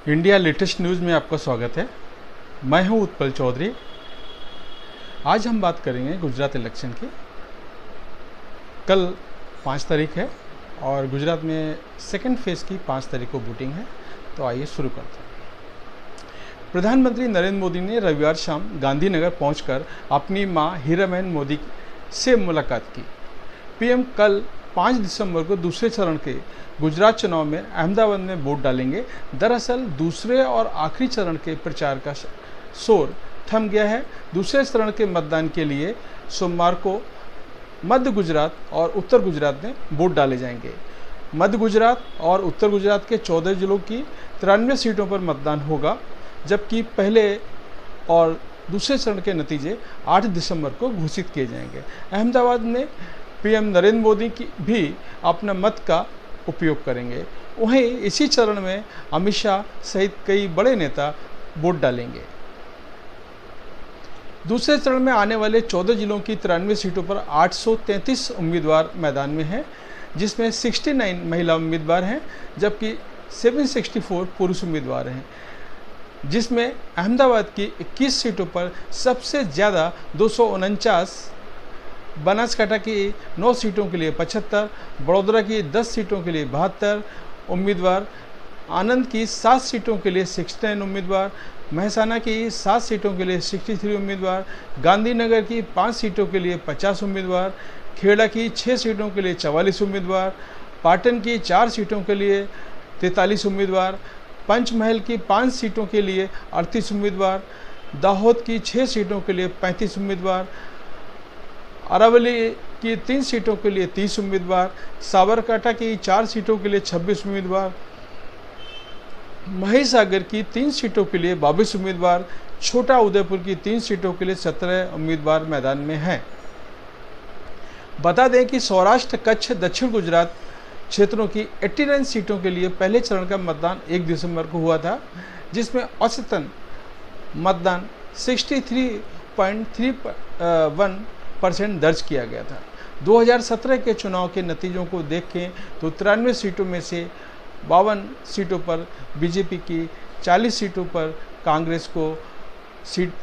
India latest news में आपका स्वागत है। मैं हूं उत्पल चौधरी। आज हम बात करेंगे गुजरात इलेक्शन की। कल 5 तारीख है और गुजरात में सेकेंड फेज़ की 5 तारीख को वोटिंग है। तो आइए शुरू करते हैं। प्रधानमंत्री नरेंद्र मोदी ने रविवार शाम गांधीनगर पहुंचकर अपनी मां हीराबेन मोदी से मुलाकात की। पीएम कल 5 दिसंबर को दूसरे चरण के गुजरात चुनाव में अहमदाबाद में वोट डालेंगे। दरअसल दूसरे और आखिरी चरण के प्रचार का शोर थम गया है। दूसरे चरण के मतदान के लिए सोमवार को मध्य गुजरात और उत्तर गुजरात में वोट डाले जाएंगे। मध्य गुजरात और उत्तर गुजरात के 14 जिलों की 93 सीटों पर मतदान होगा, जबकि पहले और दूसरे चरण के नतीजे 8 दिसंबर को घोषित किए जाएंगे। अहमदाबाद में पीएम नरेंद्र मोदी की भी अपना मत का उपयोग करेंगे। वहीं इसी चरण में अमित शाह सहित कई बड़े नेता वोट डालेंगे। दूसरे चरण में आने वाले 14 जिलों की 93 सीटों पर 833 उम्मीदवार मैदान में हैं, जिसमें 69 महिला उम्मीदवार हैं, जबकि 764 पुरुष उम्मीदवार हैं। जिसमें अहमदाबाद की 21 सीटों पर सबसे ज़्यादा 249, बनासकांठा की 9 सीटों के लिए 75, बड़ौदा की 10 सीटों के लिए 72 उम्मीदवार, आनंद की 7 सीटों के लिए 69 उम्मीदवार, महसाना की 7 सीटों के लिए 63 उम्मीदवार, गांधीनगर की 5 सीटों के लिए 50 उम्मीदवार, खेड़ा की 6 सीटों के लिए 44 उम्मीदवार, पाटन की 4 सीटों के लिए 43 उम्मीदवार, पंचमहल की 5 सीटों के लिए 38 उम्मीदवार, दाहोद की 6 सीटों के लिए 35 उम्मीदवार, अरावली की 3 सीटों के लिए 30 उम्मीदवार, साबरकांठा की 4 सीटों के लिए 26 उम्मीदवार, महिसागर की 3 सीटों के लिए 22 उम्मीदवार, छोटा उदयपुर की 3 सीटों के लिए 17 उम्मीदवार मैदान में हैं। बता दें कि सौराष्ट्र, कच्छ, दक्षिण गुजरात क्षेत्रों की 89 सीटों के लिए पहले चरण का मतदान 1 दिसंबर को हुआ था, जिसमें औसतन मतदान 63.31% दर्ज किया गया था। 2017 के चुनाव के नतीजों को देखें तो 93 सीटों में से 52 सीटों पर बीजेपी की, 40 सीटों पर कांग्रेस को जीत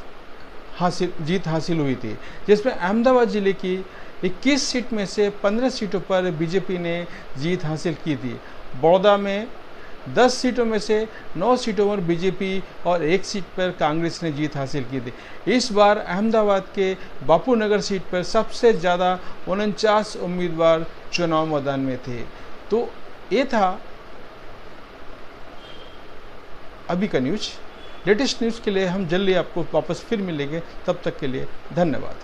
हासिल हुई थी, जिसमें अहमदाबाद जिले की 21 सीट में से 15 सीटों पर बीजेपी ने जीत हासिल की थी। बड़ौदा में 10 सीटों में से 9 सीटों पर बीजेपी और 1 सीट पर कांग्रेस ने जीत हासिल की थी। इस बार अहमदाबाद के बापू नगर सीट पर सबसे ज़्यादा 49 उम्मीदवार चुनाव मैदान में थे। तो ये था अभी का न्यूज़। लेटेस्ट न्यूज़ के लिए हम जल्दी आपको वापस फिर मिलेंगे। तब तक के लिए धन्यवाद।